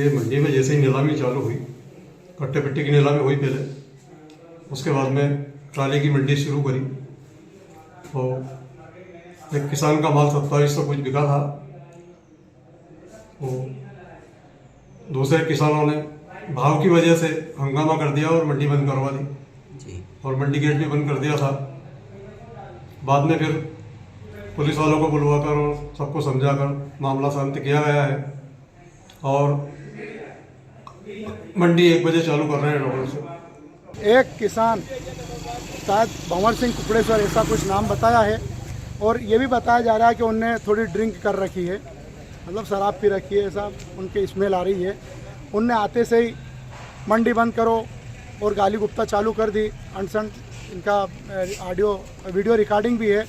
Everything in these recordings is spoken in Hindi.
ये मंडी में जैसे ही नीलामी चालू हुई, कट्टे पिट्टी की नीलामी हुई पहले, उसके बाद में ट्राली की मंडी शुरू करी। तो एक किसान का माल 2700 कुछ बिका था, तो दूसरे किसानों ने भाव की वजह से हंगामा कर दिया और मंडी बंद करवा दी और मंडी गेट भी बंद कर दिया था। बाद में फिर पुलिस वालों को बुलवाकर और सबको समझाकर मामला शांत किया गया है और मंडी 1 बजे चालू कर रहे हैं लोगों से। एक किसान शायद भंवर सिंह कुकड़ेश्वर ऐसा कुछ नाम बताया है और ये भी बताया जा रहा है कि उनने थोड़ी ड्रिंक कर रखी है, मतलब शराब पी रखी है, ऐसा उनकी स्मेल आ रही है। उनने आते से ही मंडी बंद करो और गाली गुप्ता चालू कर दी। अनसन इनका ऑडियो वीडियो रिकॉर्डिंग भी है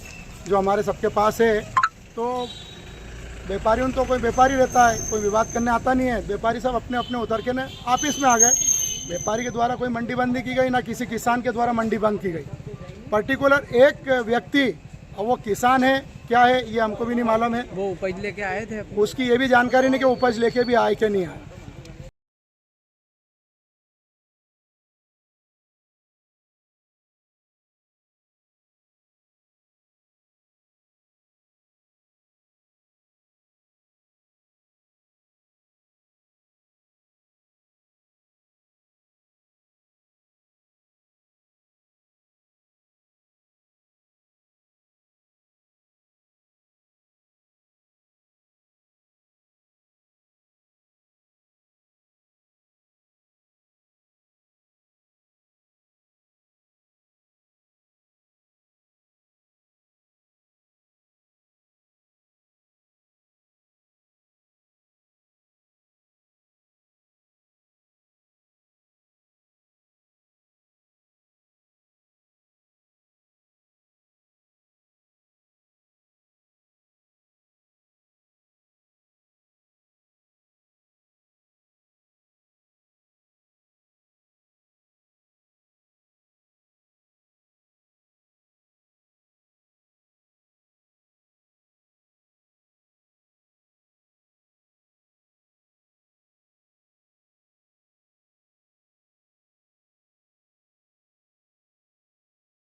जो हमारे सबके पास है। तो व्यापारियों तो कोई व्यापारी रहता है, कोई विवाद करने आता नहीं है। व्यापारी सब अपने अपने उतर के न ऑफिस में आ गए। व्यापारी के द्वारा कोई मंडी बंद नहीं की गई, ना किसी किसान के द्वारा मंडी बंद की गई। पर्टिकुलर एक व्यक्ति, और वो किसान है क्या है ये हमको भी नहीं मालूम है। वो उपज लेके आए थे, उसकी ये भी जानकारी नहीं कि उपज लेके भी आए कि नहीं आए।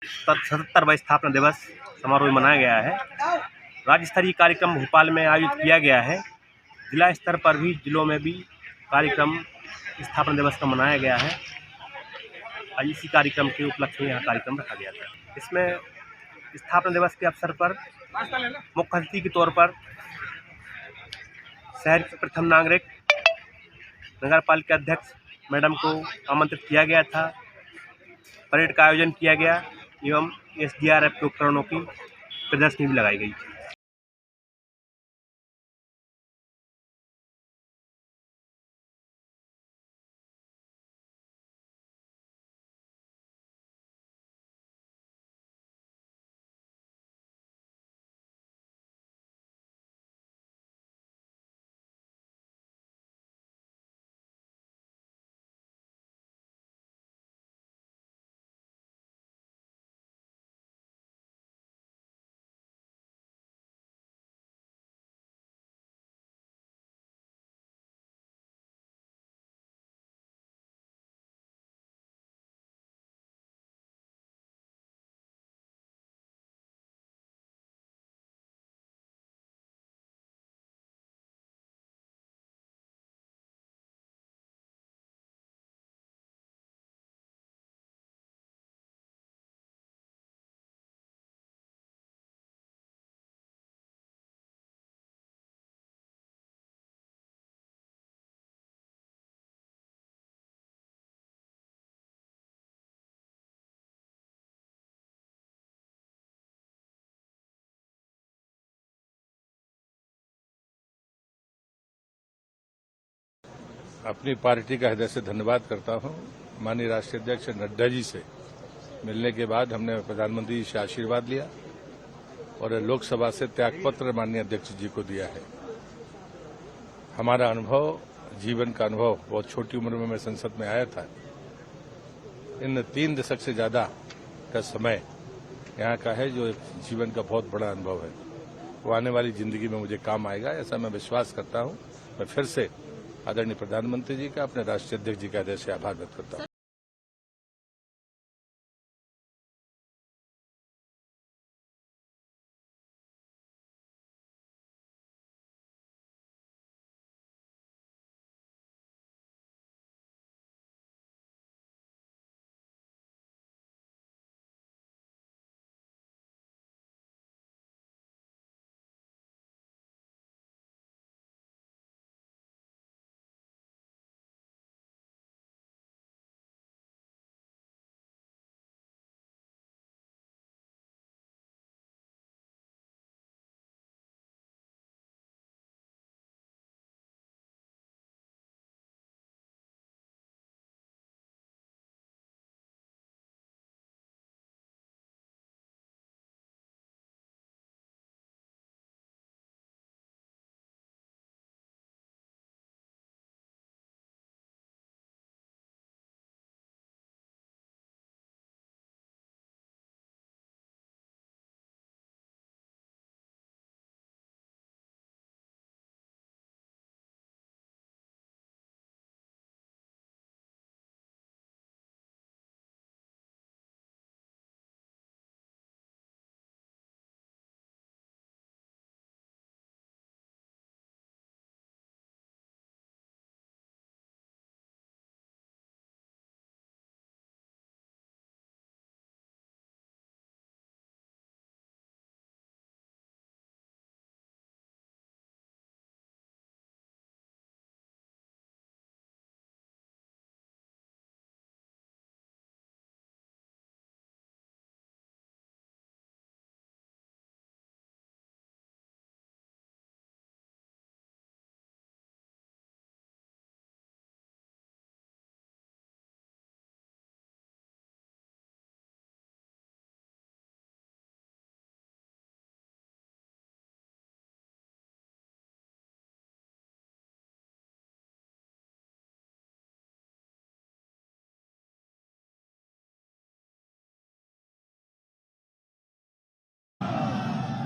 सतहत्तरवां स्थापना दिवस समारोह मनाया गया है। राज्य स्तरीय कार्यक्रम भोपाल में आयोजित किया गया है। जिला स्तर पर भी जिलों में भी कार्यक्रम स्थापना दिवस का मनाया गया है। आज इसी कार्यक्रम के उपलक्ष्य में यहाँ कार्यक्रम रखा गया था। इसमें स्थापना दिवस के अवसर पर मुख्य अतिथि के तौर पर शहर के प्रथम नागरिक नगर पालिका अध्यक्ष मैडम को आमंत्रित किया गया था। परेड का आयोजन किया गया एवं SDRF के उपकरणों की प्रदर्शनी भी लगाई गई। अपनी पार्टी का हृदय से धन्यवाद करता हूं। माननीय राष्ट्रीय अध्यक्ष नड्डा जी से मिलने के बाद हमने प्रधानमंत्री जी से आशीर्वाद लिया और लोकसभा से त्यागपत्र माननीय अध्यक्ष जी को दिया है। हमारा अनुभव, जीवन का अनुभव, बहुत छोटी उम्र में मैं संसद में आया था। इन 3 दशक से ज्यादा का समय यहाँ का है, जो जीवन का बहुत बड़ा अनुभव है। वो आने वाली जिंदगी में मुझे काम आएगा, ऐसा मैं विश्वास करता हूं। मैं फिर से आदरणीय प्रधानमंत्री जी का, अपने राष्ट्रीय अध्यक्ष जी का हृदय से आभार व्यक्त करता हूं।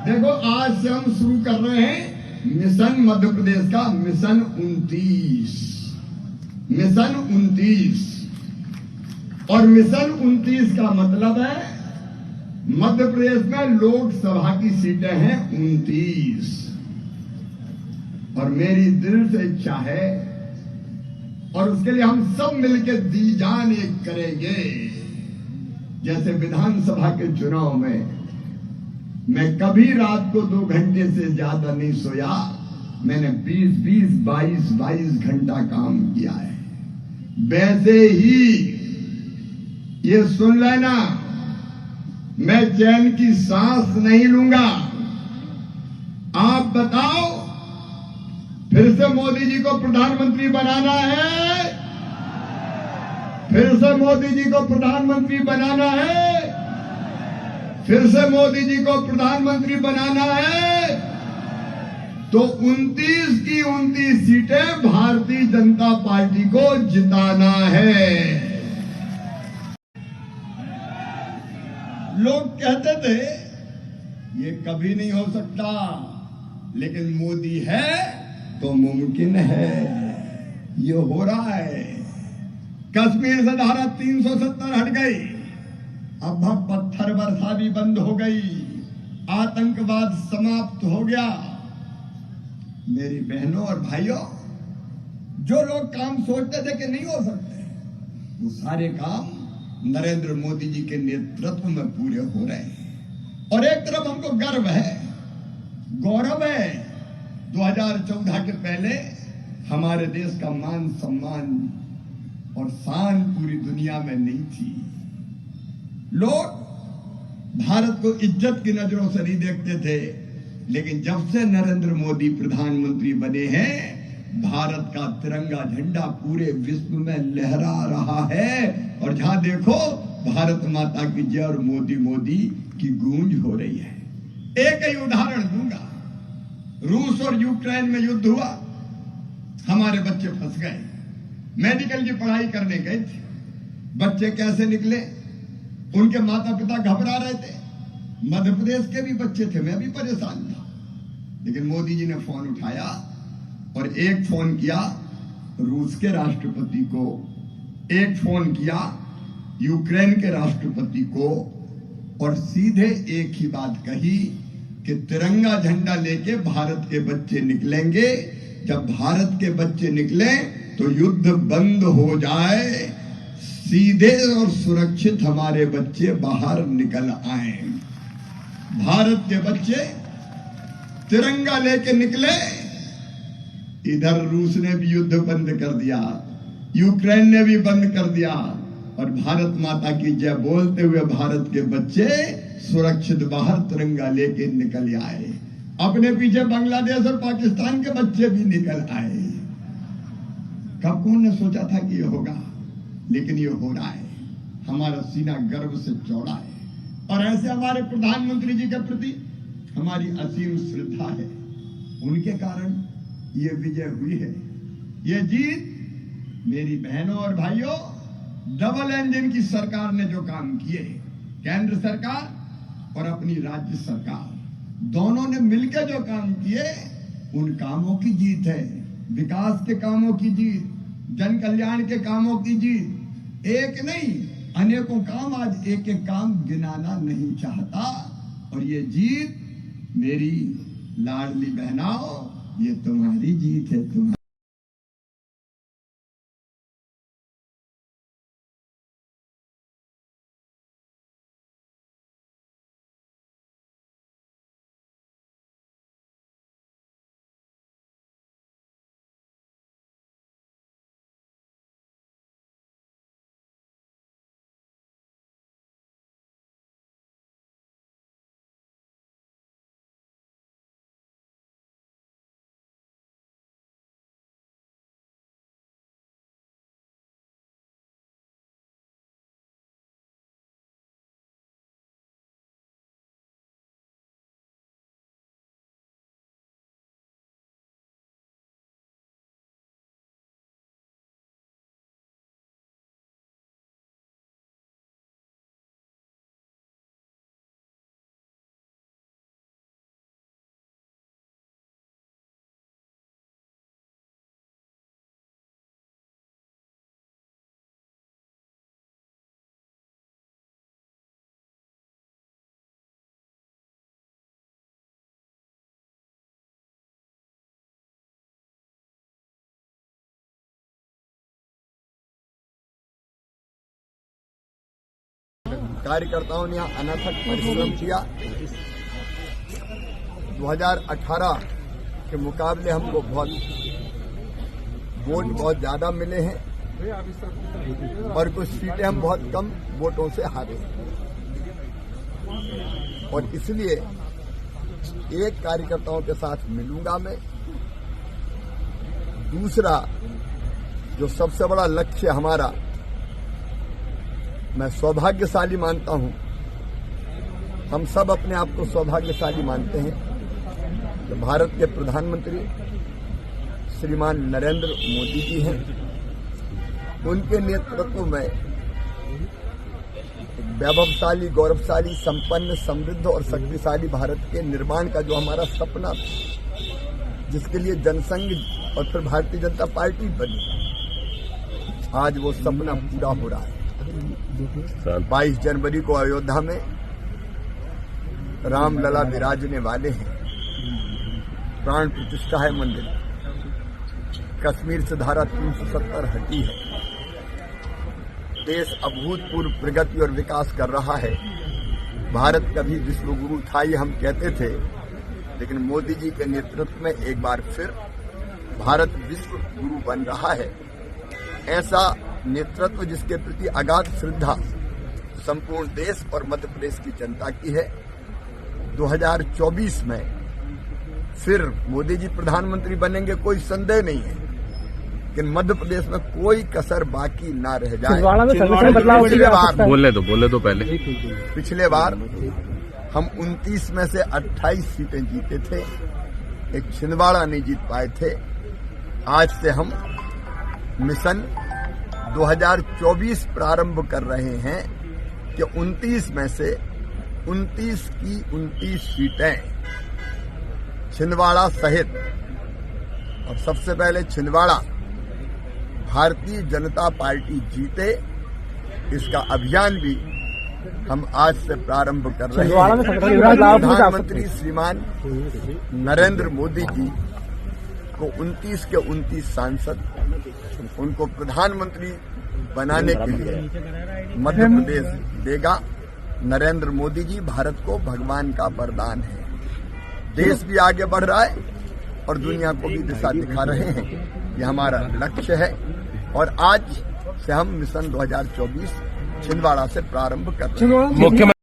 देखो, आज से हम शुरू कर रहे हैं मिशन मध्य प्रदेश का मिशन 29। मिशन 29 और मिशन 29 का मतलब है मध्य प्रदेश में लोकसभा की सीटें हैं 29 और मेरी दिल से इच्छा है और उसके लिए हम सब मिलकर दी जान एक करेंगे। जैसे विधानसभा के चुनाव में मैं कभी रात को 2 घंटे से ज्यादा नहीं सोया, मैंने 20-20, 22-22 घंटा काम किया है। वैसे ही ये सुन लेना, मैं चैन की सांस नहीं लूंगा। आप बताओ, फिर से मोदी जी को प्रधानमंत्री बनाना है? फिर से मोदी जी को प्रधानमंत्री बनाना है? फिर से मोदी जी को प्रधानमंत्री बनाना है? तो 29 की 29 सीटें भारतीय जनता पार्टी को जिताना है। लोग कहते थे ये कभी नहीं हो सकता, लेकिन मोदी है तो मुमकिन है। ये हो रहा है। कश्मीर से धारा 370 हट गई, अब पत्थर वर्षा भी बंद हो गई, आतंकवाद समाप्त हो गया। मेरी बहनों और भाइयों, जो लोग काम सोचते थे कि नहीं हो सकते, वो सारे काम नरेंद्र मोदी जी के नेतृत्व में पूरे हो रहे हैं। और एक तरफ हमको गर्व है, गौरव है, 2014 के पहले हमारे देश का मान सम्मान और शान पूरी दुनिया में नहीं थी। लोग भारत को इज्जत की नजरों से नहीं देखते थे, लेकिन जब से नरेंद्र मोदी प्रधानमंत्री बने हैं, भारत का तिरंगा झंडा पूरे विश्व में लहरा रहा है। और जहां देखो भारत माता की जय और मोदी मोदी की गूंज हो रही है। एक ही उदाहरण दूंगा, रूस और यूक्रेन में युद्ध हुआ, हमारे बच्चे फंस गए, मेडिकल की पढ़ाई करने गए थे, बच्चे कैसे निकले, उनके माता पिता घबरा रहे थे। मध्य प्रदेश के भी बच्चे थे, मैं भी परेशान था, लेकिन मोदी जी ने फोन उठाया और एक फोन किया रूस के राष्ट्रपति को, एक फोन किया यूक्रेन के राष्ट्रपति को और सीधे एक ही बात कही कि तिरंगा झंडा लेके भारत के बच्चे निकलेंगे। जब भारत के बच्चे निकले तो युद्ध बंद हो जाए, सीधे और सुरक्षित हमारे बच्चे बाहर निकल आए। भारत के बच्चे तिरंगा लेके निकले, इधर रूस ने भी युद्ध बंद कर दिया, यूक्रेन ने भी बंद कर दिया और भारत माता की जय बोलते हुए भारत के बच्चे सुरक्षित बाहर तिरंगा लेके निकल आए। अपने पीछे बांग्लादेश और पाकिस्तान के बच्चे भी निकल आए। कब कौन ने सोचा था कि ये होगा, लेकिन ये हो रहा है। हमारा सीना गर्व से चौड़ा है और ऐसे हमारे प्रधानमंत्री जी के प्रति हमारी असीम श्रद्धा है। उनके कारण ये विजय हुई है। ये जीत मेरी बहनों और भाइयों, डबल इंजन की सरकार ने जो काम किए, केंद्र सरकार और अपनी राज्य सरकार दोनों ने मिलकर जो काम किए, उन कामों की जीत है। विकास के कामों की जीत, जन कल्याण के कामों की जीत। एक नहीं, अनेकों काम। आज एक एक काम गिनाना नहीं चाहता। और ये जीत मेरी लाडली बहनाओं, ये तुम्हारी जीत है। तुम्हारी कार्यकर्ताओं ने अनथक परिश्रम किया। 2018 के मुकाबले हमको वोट बहुत ज्यादा मिले हैं और कुछ सीटें हम बहुत कम वोटों से हारे और इसलिए एक कार्यकर्ताओं के साथ मिलूंगा मैं। दूसरा जो सबसे बड़ा लक्ष्य हमारा, मैं सौभाग्यशाली मानता हूं, हम सब अपने आप को सौभाग्यशाली मानते हैं कि भारत के प्रधानमंत्री श्रीमान नरेंद्र मोदी जी हैं। उनके नेतृत्व में वैभवशाली, गौरवशाली, संपन्न, समृद्ध और शक्तिशाली भारत के निर्माण का जो हमारा सपना था, जिसके लिए जनसंघ और फिर भारतीय जनता पार्टी बनी, आज वो सपना पूरा हो रहा है। 22 जनवरी को अयोध्या में रामलला विराजने वाले हैं। प्राण प्रतिष्ठा है मंदिर। कश्मीर से धारा 370 हटी है। देश अभूतपूर्व प्रगति और विकास कर रहा है। भारत कभी विश्व गुरु था ये हम कहते थे, लेकिन मोदी जी के नेतृत्व में एक बार फिर भारत विश्व गुरु बन रहा है। ऐसा नेतृत्व जिसके प्रति अगाध श्रद्धा संपूर्ण देश और मध्य प्रदेश की जनता की है। 2024 में फिर मोदी जी प्रधानमंत्री बनेंगे, कोई संदेह नहीं है, लेकिन मध्य प्रदेश में कोई कसर बाकी ना रह जाए। बोले दो पहले। पिछले बार हम 29 में से 28 सीटें जीते थे, एक छिंदवाड़ा नहीं जीत पाए थे। आज से हम मिशन 2024 प्रारंभ कर रहे हैं कि 29 में से 29 की 29 सीटें छिंदवाड़ा सहित, और सबसे पहले छिंदवाड़ा भारतीय जनता पार्टी जीते, इसका अभियान भी हम आज से प्रारंभ कर रहे हैं। प्रधानमंत्री श्रीमान नरेंद्र मोदी जी को 29 के 29 सांसद उनको प्रधानमंत्री बनाने के लिए मध्य प्रदेश देगा। नरेंद्र मोदी जी भारत को भगवान का वरदान है। देश भी आगे बढ़ रहा है और दुनिया को भी दिशा दिखा रहे हैं। ये हमारा लक्ष्य है और आज से हम मिशन 2024 छिंदवाड़ा से प्रारंभ कर रहे हैं।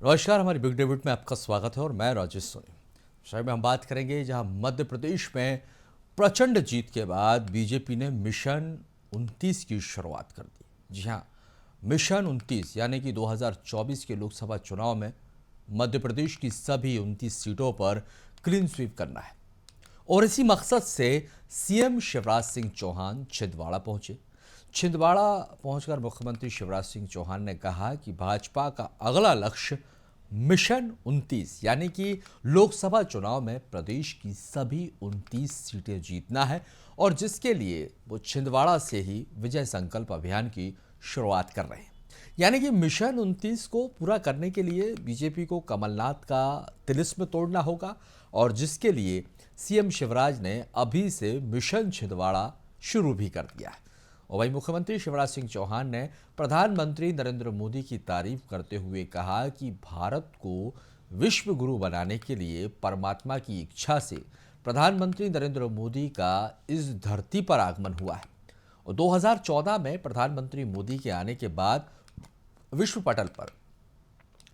नमस्कार, हमारी बिग डेविड में आपका स्वागत है और मैं राजेश सोनी। शहर में हम बात करेंगे जहां मध्य प्रदेश में प्रचंड जीत के बाद बीजेपी ने मिशन 29 की शुरुआत कर दी। जी हां, मिशन 29 यानी कि 2024 के लोकसभा चुनाव में मध्य प्रदेश की सभी 29 सीटों पर क्लीन स्वीप करना है और इसी मकसद से सीएम शिवराज सिंह चौहान छिंदवाड़ा पहुंचे। छिंदवाड़ा पहुंचकर मुख्यमंत्री शिवराज सिंह चौहान ने कहा कि भाजपा का अगला लक्ष्य मिशन 29 यानी कि लोकसभा चुनाव में प्रदेश की सभी 29 सीटें जीतना है और जिसके लिए वो छिंदवाड़ा से ही विजय संकल्प अभियान की शुरुआत कर रहे हैं। यानी कि मिशन 29 को पूरा करने के लिए बीजेपी को कमलनाथ का तिलिस्म तोड़ना होगा और जिसके लिए सीएम शिवराज ने अभी से मिशन छिंदवाड़ा शुरू भी कर दिया है। और वहीं मुख्यमंत्री शिवराज सिंह चौहान ने प्रधानमंत्री नरेंद्र मोदी की तारीफ करते हुए कहा कि भारत को विश्व गुरु बनाने के लिए परमात्मा की इच्छा से प्रधानमंत्री नरेंद्र मोदी का इस धरती पर आगमन हुआ है और 2014 में प्रधानमंत्री मोदी के आने के बाद विश्व पटल पर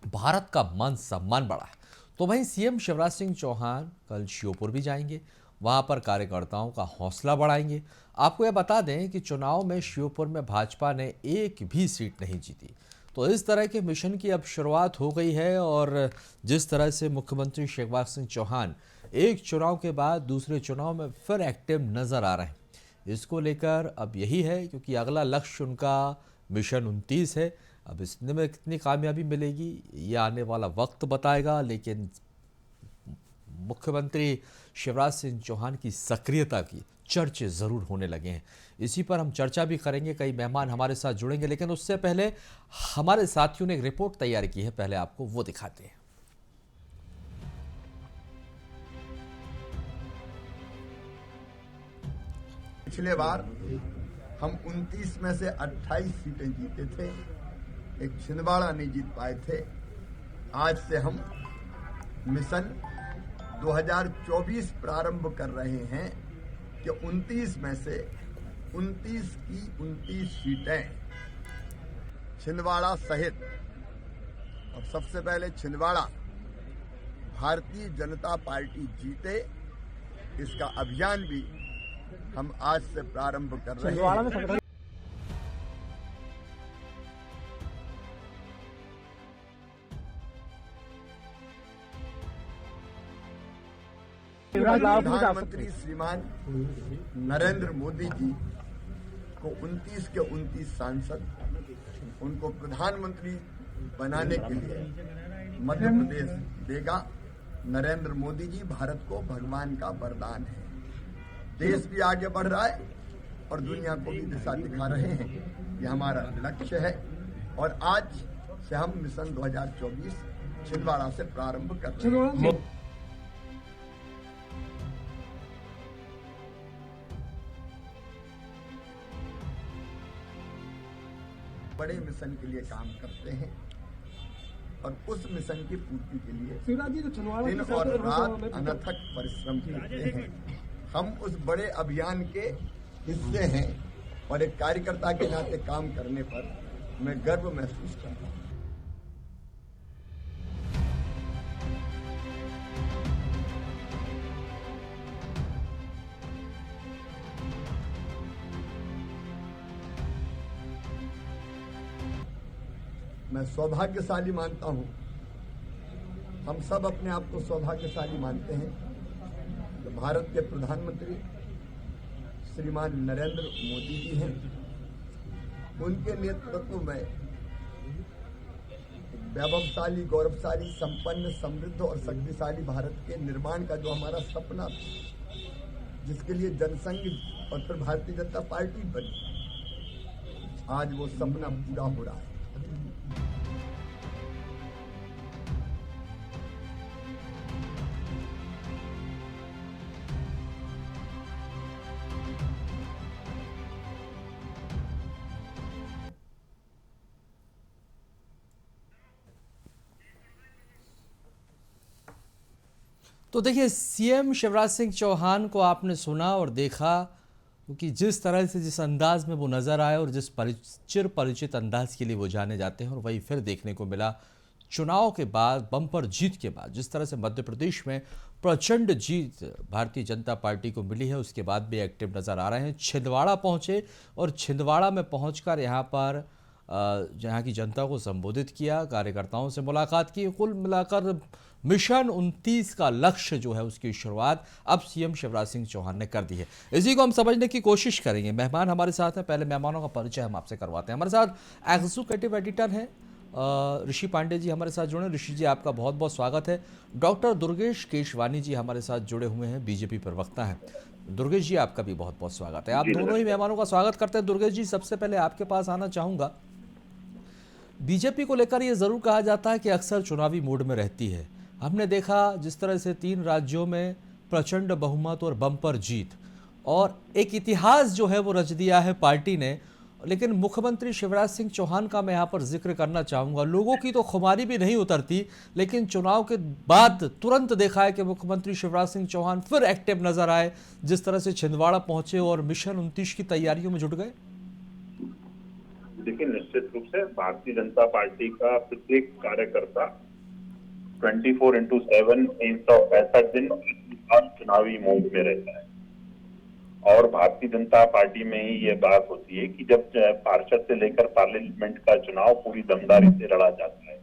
भारत का मान सम्मान बढ़ा है। तो वहीं सीएम शिवराज सिंह चौहान कल श्योपुर भी जाएंगे, वहां पर कार्यकर्ताओं का हौसला बढ़ाएंगे। आपको यह बता दें कि चुनाव में श्योपुर में भाजपा ने एक भी सीट नहीं जीती। तो इस तरह के मिशन की अब शुरुआत हो गई है और जिस तरह से मुख्यमंत्री शिवराज सिंह चौहान एक चुनाव के बाद दूसरे चुनाव में फिर एक्टिव नजर आ रहे हैं, इसको लेकर अब यही है क्योंकि अगला लक्ष्य उनका मिशन 29 है। अब इसमें में कितनी कामयाबी मिलेगी ये आने वाला वक्त बताएगा, लेकिन मुख्यमंत्री शिवराज सिंह चौहान की सक्रियता की चर्चे ज़रूर होने लगे हैं। इसी पर हम चर्चा भी करेंगे, कई मेहमान हमारे साथ जुड़ेंगे, लेकिन उससे पहले हमारे साथियों ने एक रिपोर्ट तैयार की है, पहले आपको वो दिखाते हैं। पिछले बार हम 29 में से 28 सीटें जीते थे, एक छिंदवाड़ा नहीं जीत पाए थे। आज से हम मिशन 2024 प्रारंभ कर रहे हैं कि 29 में से 29 की 29 सीटें छिंदवाड़ा सहित, और सबसे पहले छिंदवाड़ा भारतीय जनता पार्टी जीते, इसका अभियान भी हम आज से प्रारंभ कर रहे हैं। प्रधानमंत्री श्रीमान नरेंद्र मोदी जी को 29 के 29 सांसद, उनको प्रधानमंत्री बनाने के लिए मध्य प्रदेश देगा। नरेंद्र मोदी जी भारत को भगवान का वरदान है। देश भी आगे बढ़ रहा है और दुनिया को भी दिशा दिखा रहे हैं। ये हमारा लक्ष्य है और आज से हम मिशन 2024 छिंदवाड़ा से प्रारंभ कर रहे हैं। बड़े मिशन के लिए काम करते हैं और उस मिशन की पूर्ति के लिए दिन और रात अनथक परिश्रम करते हैं। हम उस बड़े अभियान के हिस्से हैं और एक कार्यकर्ता के नाते काम करने पर मैं गर्व महसूस करता हूं। मैं सौभाग्यशाली मानता हूं, हम सब अपने आप को सौभाग्यशाली मानते हैं कि भारत के प्रधानमंत्री श्रीमान नरेंद्र मोदी जी हैं। उनके नेतृत्व में वैभवशाली, गौरवशाली, संपन्न, समृद्ध और शक्तिशाली भारत के निर्माण का जो हमारा सपना था, जिसके लिए जनसंघ और फिर भारतीय जनता पार्टी बनी, आज वो सपना पूरा हो रहा है। तो देखिए, सीएम शिवराज सिंह चौहान को आपने सुना और देखा, क्योंकि जिस तरह से, जिस अंदाज में वो नज़र आए और जिस चिर परिचित अंदाज के लिए वो जाने जाते हैं, और वही फिर देखने को मिला चुनाव के बाद, बम्पर जीत के बाद जिस तरह से मध्य प्रदेश में प्रचंड जीत भारतीय जनता पार्टी को मिली है, उसके बाद भी एक्टिव नजर आ रहे हैं। छिंदवाड़ा पहुंचे और छिंदवाड़ा में पहुंचकर यहाँ पर यहाँ की जनता को संबोधित किया, कार्यकर्ताओं से मुलाकात की। कुल मिलाकर मिशन 29 का लक्ष्य जो है उसकी शुरुआत अब सीएम शिवराज सिंह चौहान ने कर दी है। इसी को हम समझने की कोशिश करेंगे। मेहमान हमारे साथ हैं, पहले मेहमानों का परिचय हम आपसे करवाते हैं। हमारे साथ एग्जीक्यूटिव एडिटर हैं ऋषि पांडे जी हमारे साथ जुड़े। ऋषि जी, आपका बहुत बहुत स्वागत है। डॉक्टर दुर्गेश केशवानी जी हमारे साथ जुड़े हुए हैं, बीजेपी प्रवक्ता हैं। दुर्गेश जी, आपका भी बहुत बहुत स्वागत है। आप दोनों ही मेहमानों का स्वागत करते हैं। दुर्गेश जी, सबसे पहले आपके पास आना चाहूँगा। बीजेपी को लेकर ये ज़रूर कहा जाता है कि अक्सर चुनावी मूड में रहती है। हमने देखा जिस तरह से 3 राज्यों में प्रचंड बहुमत और बम्पर जीत, और एक इतिहास जो है वो रच दिया है पार्टी ने। लेकिन मुख्यमंत्री शिवराज सिंह चौहान का मैं यहाँ पर जिक्र करना चाहूँगा। लोगों की तो खुमारी भी नहीं उतरती, लेकिन चुनाव के बाद तुरंत देखा है कि मुख्यमंत्री शिवराज सिंह चौहान फिर एक्टिव नजर आए, जिस तरह से छिंदवाड़ा पहुंचे और मिशन 29 की तैयारियों में जुट गए। देखिए, निश्चित रूप से भारतीय जनता पार्टी का प्रत्येक कार्यकर्ता 24/7 365 दिन चुनावी मोड में रहता है। और भारतीय जनता पार्टी में ही ये बात होती है कि जब पार्षद से लेकर पार्लियामेंट का चुनाव पूरी दमदारी से लड़ा जाता है,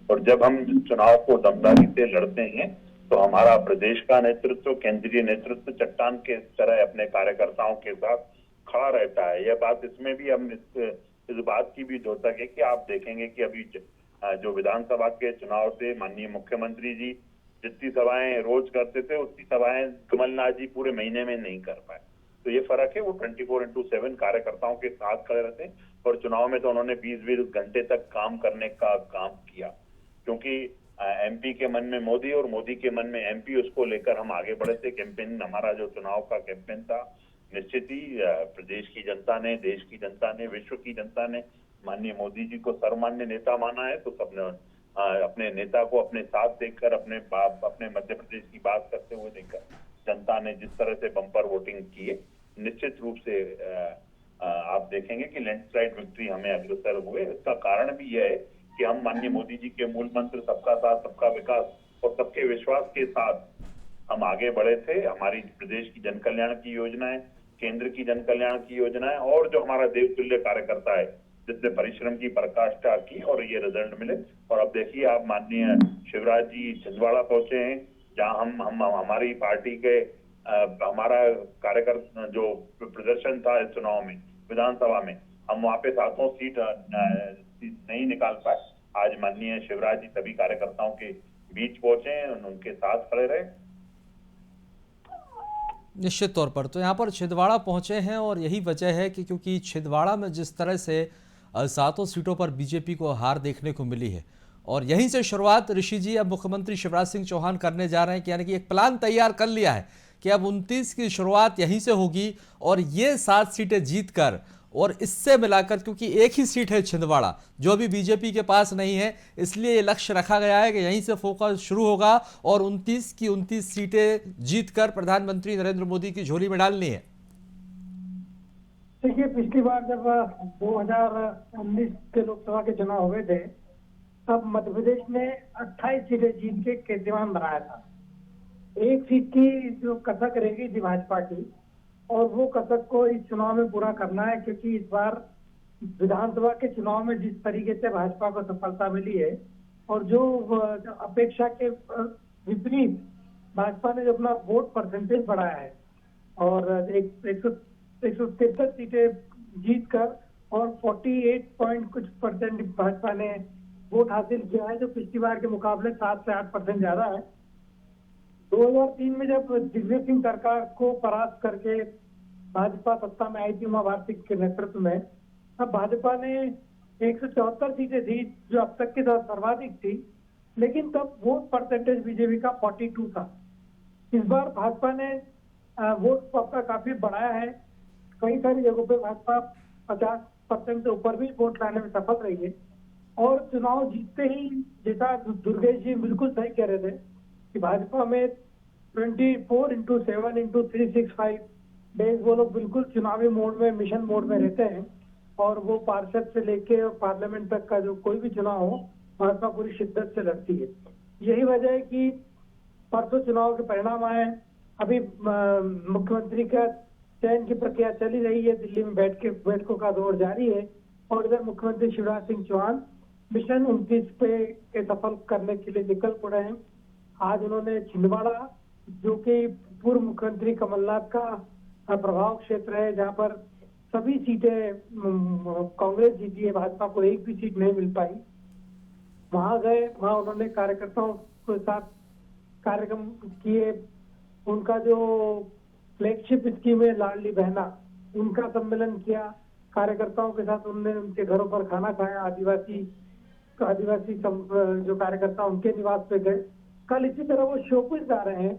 और जब हम चुनाव को दमदारी से लड़ते हैं तो हमारा प्रदेश का नेतृत्व, केंद्रीय नेतृत्व चट्टान के तरह अपने कार्यकर्ताओं के साथ खड़ा रहता है। यह बात इसमें भी हम इस बात की भी द्योतक है कि आप देखेंगे कि अभी जो विधानसभा के चुनाव थे, माननीय मुख्यमंत्री जी जितनी सभाएं रोज करते थे उतनी सभाएं कमलनाथ जी पूरे महीने में नहीं कर पाए। तो ये फर्क है। वो 24/7 कार्यकर्ताओं के साथ खड़े रहते हैं, और चुनाव में तो उन्होंने 20-20 घंटे तक काम करने का काम किया, क्योंकि एमपी के मन में मोदी और मोदी के मन में एमपी, उसको लेकर हम आगे बढ़े थे। कैंपेन, हमारा जो चुनाव का कैंपेन था, निश्चित ही प्रदेश की जनता ने, देश की जनता ने, विश्व की जनता ने माननीय मोदी जी को सर्वमान्य नेता माना है। तो सबने अपने नेता को अपने साथ देखकर, अपने मध्य प्रदेश की बात करते हुए देखकर जनता ने जिस तरह से बम्पर वोटिंग की है, निश्चित रूप से आप देखेंगे कि लैंडस्लाइड विक्ट्री हमें अग्रसर हुए। इसका कारण भी यह है कि हम माननीय मोदी जी के मूल मंत्र सबका साथ, सबका विकास और सबके विश्वास के साथ हम आगे बढ़े थे। हमारी प्रदेश की जन कल्याण की योजनाएं, केंद्र की जन कल्याण की योजनाएं, और जो हमारा देवतुल्य कार्यकर्ता है जिसने परिश्रम की पराकाष्ठा की, और ये रिजल्ट मिले। और अब देखिए, आप माननीय शिवराज जी छिंदवाड़ा पहुंचे हैं, जहां हम हमारी पार्टी के हमारा कार्यकर्ता जो प्रदर्शन था इस चुनाव में, विधानसभा में, हम वहां पे 700 सीट नहीं निकाल पाए। आज माननीय शिवराज जी सभी कार्यकर्ताओं के बीच पहुंचे हैं, उनके साथ खड़े रहे। निश्चित तौर पर तो यहाँ पर छिंदवाड़ा पहुंचे हैं, और यही वजह है कि क्योंकि छिंदवाड़ा में जिस तरह से 7 सीटों पर बीजेपी को हार देखने को मिली है, और यहीं से शुरुआत ऋषि जी अब मुख्यमंत्री शिवराज सिंह चौहान करने जा रहे हैं। यानी कि एक प्लान तैयार कर लिया है कि अब 29 की शुरुआत यहीं से होगी, और ये 7 सीटें जीतकर, और इससे मिलाकर, क्योंकि एक ही सीट है छिंदवाड़ा जो अभी बीजेपी के पास नहीं है, इसलिए ये लक्ष्य रखा गया है कि यहीं से फोकस शुरू होगा और 29 की 29 सीटें जीतकर प्रधानमंत्री नरेंद्र मोदी की झोली में डालनी है। देखिए, पिछली बार जब 2019 के लोकसभा के चुनाव हुए थे, तब मध्य प्रदेश ने 28 सीटें जीत के कीर्तिमान बनाया था। एक सीट की जो कसक रहेगी थी भाजपा की, और वो कसक को इस चुनाव में पूरा करना है, क्योंकि इस बार विधानसभा के चुनाव में जिस तरीके से भाजपा को सफलता मिली है, और जो अपेक्षा के विपरीत भाजपा ने जो अपना वोट परसेंटेज बढ़ाया है, और 163 सीटें जीतकर और 48% भाजपा ने वोट हासिल किया है, जो पिछली बार के मुकाबले 7 से 8% ज्यादा है। 2003 में जब दिग्विजय सिंह सरकार को परास्त करके भाजपा सत्ता में आई थी उमा भारती के नेतृत्व में, तब भाजपा ने 174 सीटें थी, जो अब तक की सर्वाधिक थी, लेकिन तब वोट परसेंटेज बीजेपी का 42 था। इस बार भाजपा ने वोट अपना काफी बढ़ाया है। कई सारी जगहों पे भाजपा 50% से ऊपर भी वोट लाने में सफल रही है, और चुनाव जीतते ही, जैसा दुर्गेश जी बिल्कुल सही कह रहे थे कि भाजपा में 24/7 डेज वो लोग बिल्कुल चुनावी मोड में, मिशन मोड में रहते हैं, और वो पार्षद से लेके पार्लियामेंट तक का जो कोई भी चुनाव हो, भाजपा पूरी शिद्दत से लड़ती है। यही वजह है कि परसों चुनाव के परिणाम आए। अभी मुख्यमंत्री का चयन की प्रक्रिया चली रही है, दिल्ली में बैठकों का दौर जारी है और इधर मुख्यमंत्री शिवराज सिंह चौहान मिशन 29 पे सफल करने के लिए निकल पड़े हैं। आज उन्होंने छिंदवाड़ा, जो कि पूर्व मुख्यमंत्री कमलनाथ का प्रभाव क्षेत्र है, जहां पर सभी सीटें कांग्रेस जीती है, भाजपा को एक भी सीट नहीं मिल पाई, वहां गए। वहां उन्होंने कार्यकर्ताओं के साथ कार्यक्रम किए। उनका जो फ्लैगशिप स्कीम है लाडली बहना, उनका सम्मेलन किया। कार्यकर्ताओं के साथ उन्होंने उनके घरों पर खाना खाया। आदिवासी जो कार्यकर्ता उनके निवास पे गए। कल इसी तरह वो श्योपुर जा रहे हैं।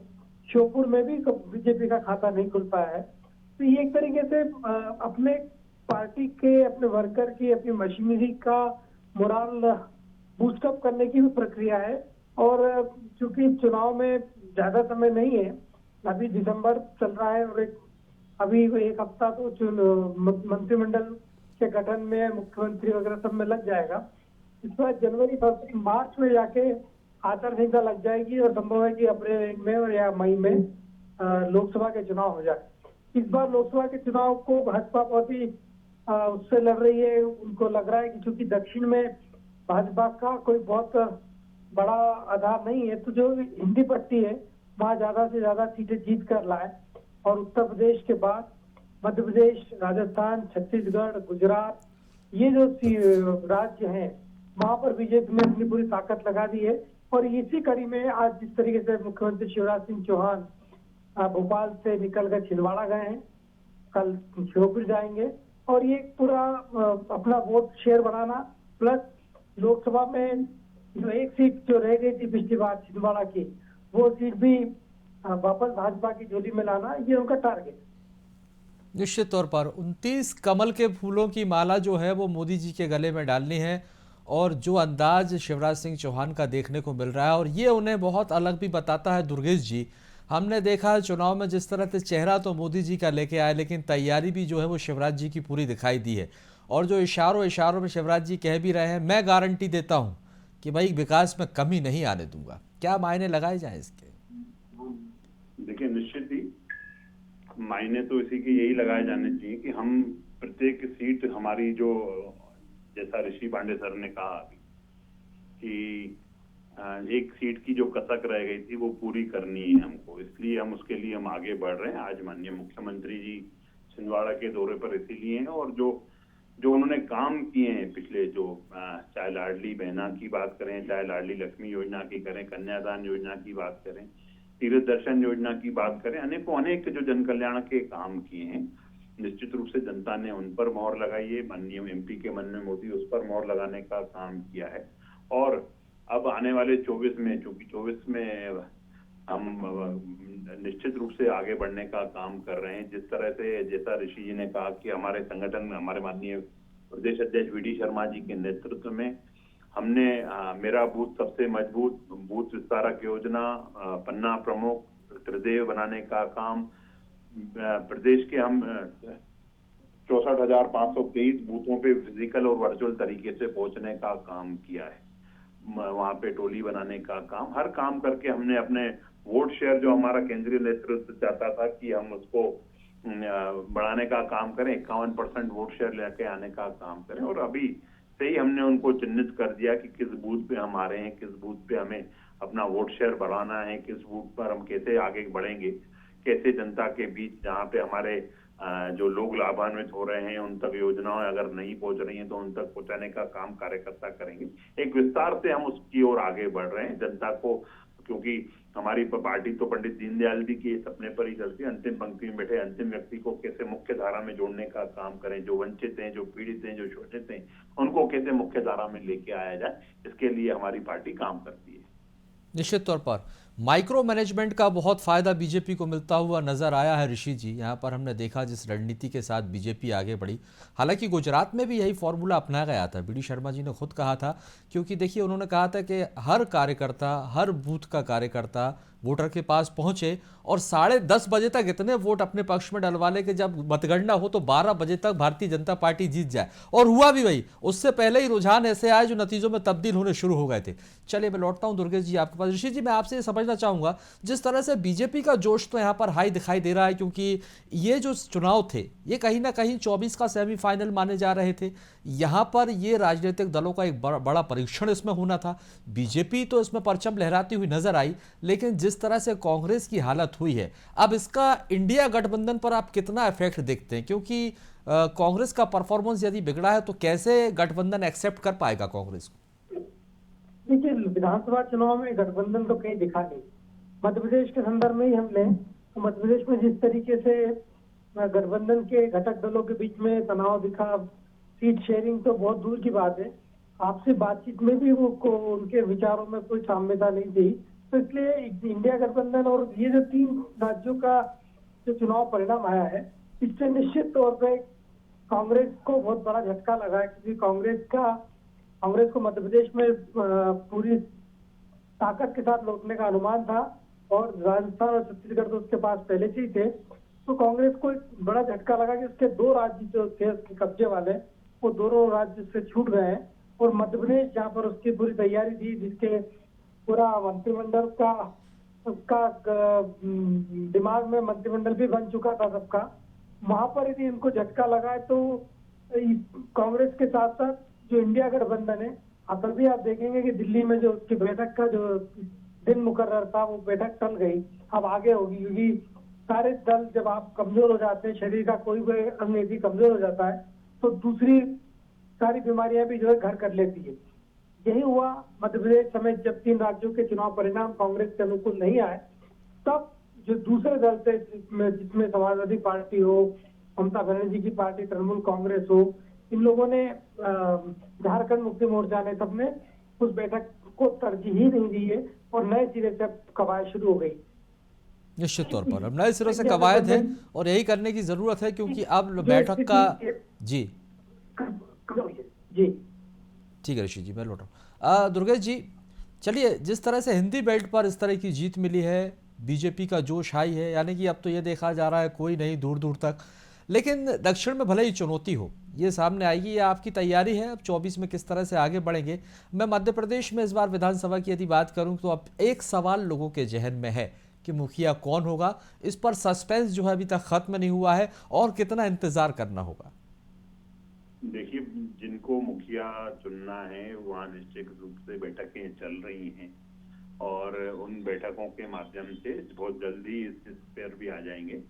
श्योपुर में भी बीजेपी का खाता नहीं खुल पाया है। तो ये एक तरीके से अपने पार्टी के, अपने वर्कर की, अपनी मशीनरी का मोरल बूस्टअप करने की भी प्रक्रिया है। और चूंकि चुनाव में ज्यादा समय नहीं है, अभी दिसंबर चल रहा है और अभी एक हफ्ता तो मंत्रिमंडल के गठन में, मुख्यमंत्री वगैरह सब में लग जाएगा। इस बार जनवरी, फरवरी, मार्च में जाके आचार संहिता लग जाएगी और संभव है कि अप्रैल में और या मई में लोकसभा के चुनाव हो जाए। इस बार लोकसभा के चुनाव को भाजपा बहुत ही उससे लड़ रही है। उनको लग रहा है कि चूंकि दक्षिण में भाजपा का कोई बहुत बड़ा आधार नहीं है, तो जो हिंदी पट्टी है वहां ज्यादा से ज्यादा सीटें जीत कर लाए। और उत्तर प्रदेश के बाद मध्य प्रदेश, राजस्थान, छत्तीसगढ़, गुजरात, ये जो राज्य हैं वहां पर बीजेपी ने अपनी पूरी ताकत लगा दी है। और इसी कड़ी में आज जिस तरीके से मुख्यमंत्री शिवराज सिंह चौहान भोपाल से निकलकर छिंदवाड़ा गए हैं, कल श्योपुर जाएंगे और ये पूरा अपना वोट शेयर बनाना, प्लस लोकसभा में जो एक सीट जो रह गई थी पिछली बार छिंदवाड़ा की, वो सीट भी वापस भाजपा की झोली में लाना, ये उनका टारगेट। निश्चित तौर पर 29 कमल के फूलों की माला जो है वो मोदी जी के गले में डालनी है। और जो अंदाज शिवराज सिंह चौहान का देखने को मिल रहा है, और ये उन्हें बहुत अलग भी बताता है दुर्गेश जी। हमने देखा है चुनाव में जिस तरह से चेहरा तो मोदी जी का लेके आए, लेकिन तैयारी भी जो है वो शिवराज जी की पूरी दिखाई दी है। और जो इशारों में शिवराज जी कह भी रहे हैं, मैं गारंटी देता हूँ कि भाई विकास में कमी नहीं आने दूंगा। क्या मायने लगाए जाए इसके? देखिए, निश्चित ही मायने तो इसी के यही लगाए जाने चाहिए कि हम प्रत्येक सीट हमारी, जो जैसा ऋषि पांडे सर ने कहा कि एक सीट की जो कसक रह गई थी वो पूरी करनी है हमको, इसलिए हम उसके लिए हम आगे बढ़ रहे हैं। आज माननीय मुख्यमंत्री जी छिंदवाड़ा के दौरे पर इसीलिए हैं, और जो उन्होंने काम किए हैं पिछले, जो चाहे लाडली बहना की बात करें, चाहे लाडली लक्ष्मी योजना की करें, कन्यादान योजना की बात करें, तीर्थ दर्शन योजना की बात करें, अनेक जो जन कल्याण के काम किए हैं, निश्चित रूप से जनता ने उन पर मोहर लगाई है। माननीय एमपी के मन में मोदी उस पर मोहर लगाने का काम किया है। और अब आने वाले 24 में, चूंकि 24 में हम निश्चित रूप से आगे बढ़ने का काम कर रहे हैं। जिस तरह से, जैसा ऋषि जी ने कहा कि हमारे संगठन में हमारे माननीय प्रदेश अध्यक्ष वीडी शर्मा जी के नेतृत्व में हमने मेरा बूथ सबसे मजबूत बूथ विस्तारक योजना, पन्ना प्रमुख, त्रिदेव बनाने का काम, प्रदेश के हम 64,523 बूथों पे फिजिकल और वर्चुअल तरीके से पहुंचने का काम किया है। वहां पे टोली बनाने का काम, हर काम करके हमने अपने वोट शेयर, जो हमारा केंद्रीय नेतृत्व चाहता था कि हम उसको बढ़ाने का काम करें, 51% वोट शेयर लेके आने का काम करें। और अभी से ही हमने उनको चिन्हित कर दिया कि किस बूथ पे हम आ रहे हैं, किस बूथ पे हमें अपना वोट शेयर बढ़ाना है, किस बूथ पर हम कैसे आगे बढ़ेंगे, कैसे जनता के बीच जहाँ पे हमारे जो लोग लाभान्वित हो रहे हैं उन तक योजनाएं अगर नहीं पहुंच रही हैं तो उन तक पहुंचाने का काम कार्यकर्ता करेंगे। एक विस्तार से हम उसकी ओर आगे बढ़ रहे हैं। जनता को, क्योंकि हमारी पार्टी तो पंडित दीनदयाल जी के सपने पर ही चलती है, अंतिम पंक्ति में बैठे अंतिम व्यक्ति को कैसे मुख्य धारा में जोड़ने का काम करें, जो वंचित हैं, जो पीड़ित हैं, जो शोषित हैं, उनको कैसे मुख्य धारा में लेके आया जाए, इसके लिए हमारी पार्टी काम करती है। निश्चित तौर पर माइक्रो मैनेजमेंट का बहुत फ़ायदा बीजेपी को मिलता हुआ नज़र आया है ऋषि जी। यहाँ पर हमने देखा जिस रणनीति के साथ बीजेपी आगे बढ़ी, हालांकि गुजरात में भी यही फॉर्मूला अपनाया गया था। वीडी शर्मा जी ने खुद कहा था, क्योंकि देखिए उन्होंने कहा था कि हर कार्यकर्ता, हर बूथ का कार्यकर्ता वोटर के पास पहुंचे और 10:30 बजे तक इतने वोट अपने पक्ष में डलवा ले कि जब मतगणना हो तो 12 बजे तक भारतीय जनता पार्टी जीत जाए। और हुआ भी वही, उससे पहले ही रुझान ऐसे आए जो नतीजों में तब्दील होने शुरू हो गए थे। चलिए मैं लौटता हूं दुर्गेश जी आपके पास। ऋषि जी, मैं आपसे ये समझना चाहूंगा, जिस तरह से बीजेपी का जोश तो यहाँ पर हाई दिखाई दे रहा है, क्योंकि ये जो चुनाव थे ये कहीं ना कहीं 24 का सेमीफाइनल माने जा रहे थे। यहाँ पर ये राजनीतिक दलों का एक बड़ा परीक्षण इसमें होना था। बीजेपी तो इसमें परचम लहराती हुई नजर आई, लेकिन जिस तरह से कांग्रेस की हालत हुई है, अब इसका इंडिया गठबंधन पर आप कितना इफेक्ट देखते हैं? क्योंकि कांग्रेस का परफॉर्मेंस यदि बिगड़ा है तो कैसे गठबंधन एक्सेप्ट कर पाएगा कांग्रेस को? देखिए, विधानसभा चुनाव में गठबंधन तो कहीं दिखा नहीं। मध्य प्रदेश के संदर्भ में ही हम लें तो मध्य प्रदेश में जिस तरीके से गठबंधन के घटक दलों के बीच में तनाव दिखा, सीट शेयरिंग तो बहुत दूर की बात है, आपसी बातचीत में भी वो उनके विचारों में कोई साम्यता नहीं थी। तो इसलिए इंडिया गठबंधन और ये जो 3 राज्यों का जो चुनाव परिणाम आया है, इससे निश्चित तौर पे कांग्रेस को बहुत बड़ा झटका लगा है, क्योंकि कांग्रेस को मध्य प्रदेश में पूरी ताकत के साथ लौटने का अनुमान था और राजस्थान और छत्तीसगढ़ तो उसके पास पहले से ही थे। तो कांग्रेस को एक बड़ा झटका लगा कि उसके 2 राज्य जो थे उसके कब्जे वाले, वो दोनों राज्य से छूट गए हैं। और मध्य प्रदेश जहाँ पर उसकी पूरी तैयारी थी, जिसके पूरा मंत्रिमंडल का उसका दिमाग में मंत्रिमंडल भी बन चुका था सबका, वहां पर यदि इनको झटका लगा है तो कांग्रेस के साथ साथ जो इंडिया गठबंधन है, अगर भी आप देखेंगे कि दिल्ली में जो उसकी बैठक का जो दिन मुकर्रर था वो बैठक टल गई, अब आगे होगी। क्योंकि सारे दल जब आप कमजोर हो जाते हैं, शरीर का कोई भी अंग यदि कमजोर हो जाता है तो दूसरी सारी बीमारियां भी जो है घर कर लेती है। यही हुआ मध्य प्रदेश समेत जब 3 राज्यों के चुनाव परिणाम कांग्रेस के अनुकूल नहीं आए, तब जो दूसरे दल थे जिसमें समाजवादी पार्टी हो, ममता बनर्जी की पार्टी तृणमूल कांग्रेस हो, इन लोगों ने झारखंड मुक्ति मोर्चा ने सबने उस बैठक को तरजीह ही नहीं दी है और नए सिरे से कवायद शुरू हो गई। निश्चित तौर पर अब नए सिरे से कवायद है और यही करने की जरूरत है, क्योंकि अब बैठक का जी ठीक है ऋषि जी, मैं लौट रहा हूँ। दुर्गेश जी, चलिए, जिस तरह से हिंदी बेल्ट पर इस तरह की जीत मिली है, बीजेपी का जोश हाई है, यानी कि अब तो ये देखा जा रहा है कोई नहीं दूर दूर तक। लेकिन दक्षिण में भले ही चुनौती हो, ये सामने आएगी, ये आपकी तैयारी है अब 24 में किस तरह से आगे बढ़ेंगे। मैं मध्य प्रदेश में इस बार विधानसभा की यदि बात करूं तो अब एक सवाल लोगों के जहन में है कि मुखिया कौन होगा। इस पर सस्पेंस जो है अभी तक खत्म नहीं हुआ है और कितना इंतजार करना होगा। देखिए, जिनको मुखिया चुनना है वहाँ निश्चित रूप से बैठकें चल रही हैं और उन बैठकों के माध्यम से बहुत जल्दी इस पर भी आ जाएंगे,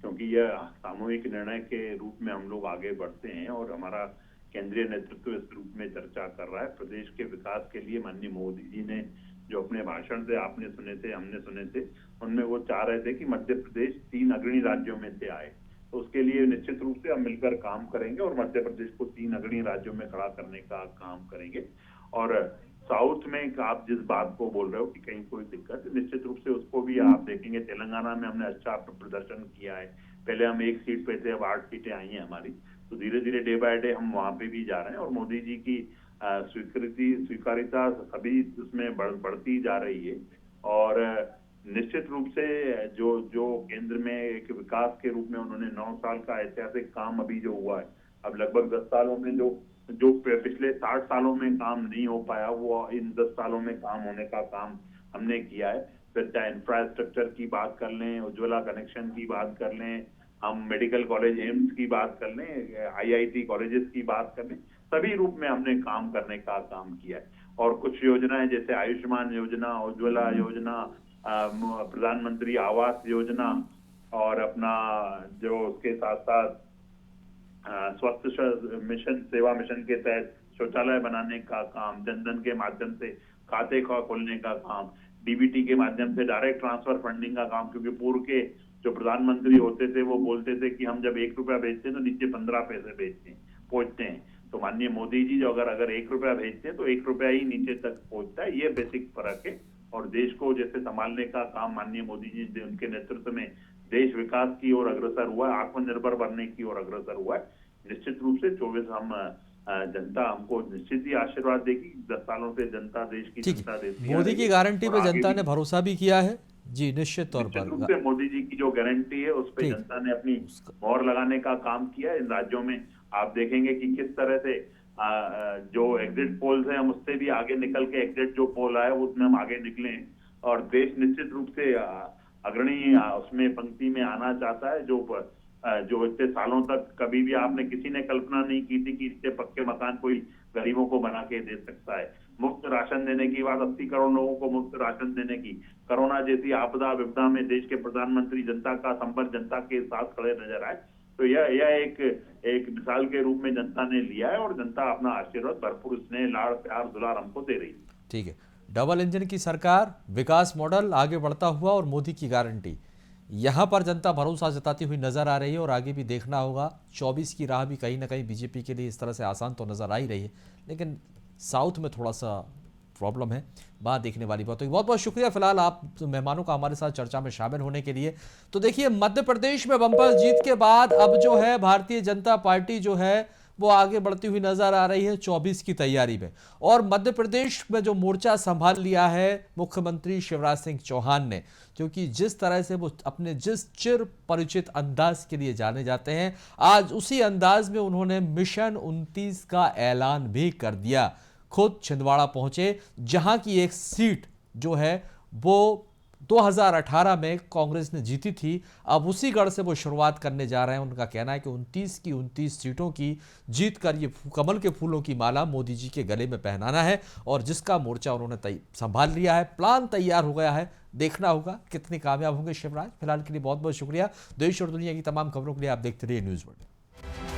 क्योंकि यह सामूहिक निर्णय के रूप में हम लोग आगे बढ़ते हैं और हमारा केंद्रीय नेतृत्व इस रूप में चर्चा कर रहा है। प्रदेश के विकास के लिए माननीय मोदी जी ने जो अपने भाषण से आपने सुने थे, हमने सुने थे, उनमें वो चाह रहे थे कि मध्य प्रदेश 3 अग्रणी राज्यों में से आए। तो उसके लिए निश्चित रूप से हम मिलकर काम करेंगे और मध्य प्रदेश को 3 अग्रणी राज्यों में खड़ा करने का काम करेंगे। और साउथ में आप जिस बात को बोल रहे हो कि कहीं कोई दिक्कत, निश्चित रूप से उसको भी आप देखेंगे। तेलंगाना में हमने अच्छा प्रदर्शन किया है, पहले हम 1 सीट पे थे, अब 8 सीटें आई हैं हमारी। तो धीरे धीरे डे बाय डे हम वहां पे भी जा रहे हैं और मोदी जी की स्वीकारिता सभी उसमें बढ़ती जा रही है। और निश्चित रूप से जो केंद्र में एक विकास के रूप में उन्होंने 9 साल का ऐतिहासिक काम अभी जो हुआ है, अब लगभग 10 सालों में जो पिछले 60 सालों में काम नहीं हो पाया वो इन 10 सालों में काम होने का काम हमने किया है। फिर चाहे इंफ्रास्ट्रक्चर की बात कर लें, उज्ज्वला कनेक्शन की बात कर लें, हम मेडिकल कॉलेज एम्स की बात कर लें, IIT कॉलेजेस की बात कर लें, सभी रूप में हमने काम करने का काम किया है। और कुछ योजनाएं जैसे आयुष्मान योजना, उज्ज्वला योजना, प्रधानमंत्री आवास योजना और अपना जो उसके साथ साथ स्वास्थ्य मिशन, सेवा मिशन के तहत शौचालय बनाने का काम, जनधन के माध्यम से खाते खोलने का काम, DBT के माध्यम से डायरेक्ट ट्रांसफर फंडिंग का काम। क्योंकि पूर्व के जो प्रधानमंत्री होते थे वो बोलते थे कि हम जब 1 रुपया भेजते हैं तो नीचे 15 पैसे पहुंचते हैं। तो माननीय मोदी जी जो अगर 1 रुपया भेजते हैं तो 1 रुपया ही नीचे तक पहुंचता है। ये बेसिक फर्क है। और देश को जैसे संभालने का काम माननीय मोदी जी उनके नेतृत्व में देश विकास की ओर अग्रसर हुआ है, आत्मनिर्भर बनने की ओर अग्रसर हुआ है। निश्चित रूप से 24 हम जनता हमको निश्चित ही आशीर्वाद देगी। 10 सालों से जनता देश की जनता देती है। मोदी की गारंटी पे जनता ने भरोसा भी किया है, जी निश्चित तौर निश्चित रूप पर। से मोदी जी की जो गारंटी है उस पर ठीक। जनता ने अपनी मोहर लगाने का काम किया। इन राज्यों में आप देखेंगे कि किस तरह से जो एग्जिट पोल्स हैं हम उससे भी आगे निकल के एग्जिट जो पोल आया उसमें हम आगे निकले हैं और देश निश्चित रूप से अग्रणी उसमें पंक्ति में आना चाहता है। जो इतने सालों तक कभी भी आपने किसी ने कल्पना नहीं की थी कि इतने पक्के मकान कोई गरीबों को बना के दे सकता है। मुफ्त राशन देने की बात, 80 करोड़ लोगों को मुफ्त राशन देने की, कोरोना जैसी आपदा विपदा में देश के प्रधानमंत्री जनता का संपर्क जनता के साथ खड़े नजर आए। तो यह एक मिसाल के रूप में जनता ने लिया है और जनता अपना आशीर्वाद भरपूर स्नेह लाड़ प्यार दुलार हमको दे रही है। ठीक है, डबल इंजन की सरकार, विकास मॉडल आगे बढ़ता हुआ और मोदी की गारंटी, यहाँ पर जनता भरोसा जताती हुई नजर आ रही है और आगे भी देखना होगा। 24 की राह भी कहीं ना कहीं बीजेपी के लिए इस तरह से आसान तो नजर आ ही रही है, लेकिन साउथ में थोड़ा सा प्रॉब्लम है, बात देखने वाली बात। तो बहुत बहुत शुक्रिया फिलहाल आप मेहमानों का हमारे साथ चर्चा में शामिल होने के लिए। तो देखिए, मध्य प्रदेश में बम्पर जीत के बाद अब जो है भारतीय जनता पार्टी जो है वो आगे बढ़ती हुई नजर आ रही है 24 की तैयारी में। और मध्य प्रदेश में जो मोर्चा संभाल लिया है मुख्यमंत्री शिवराज सिंह चौहान ने, क्योंकि जिस तरह से वो अपने जिस चिर परिचित अंदाज के लिए जाने जाते हैं, आज उसी अंदाज में उन्होंने मिशन 29 का ऐलान भी कर दिया। खुद छिंदवाड़ा पहुंचे, जहां की एक सीट जो है वो 2018 में कांग्रेस ने जीती थी, अब उसी गढ़ से वो शुरुआत करने जा रहे हैं। उनका कहना है कि 29 की 29 सीटों की जीत कर ये कमल के फूलों की माला मोदी जी के गले में पहनाना है और जिसका मोर्चा उन्होंने संभाल लिया है, प्लान तैयार हो गया है। देखना होगा कितने कामयाब होंगे शिवराज। फिलहाल के लिए बहुत बहुत शुक्रिया। देश और दुनिया की तमाम खबरों के लिए आप देखते रहिए न्यूज़ वर्ल्ड।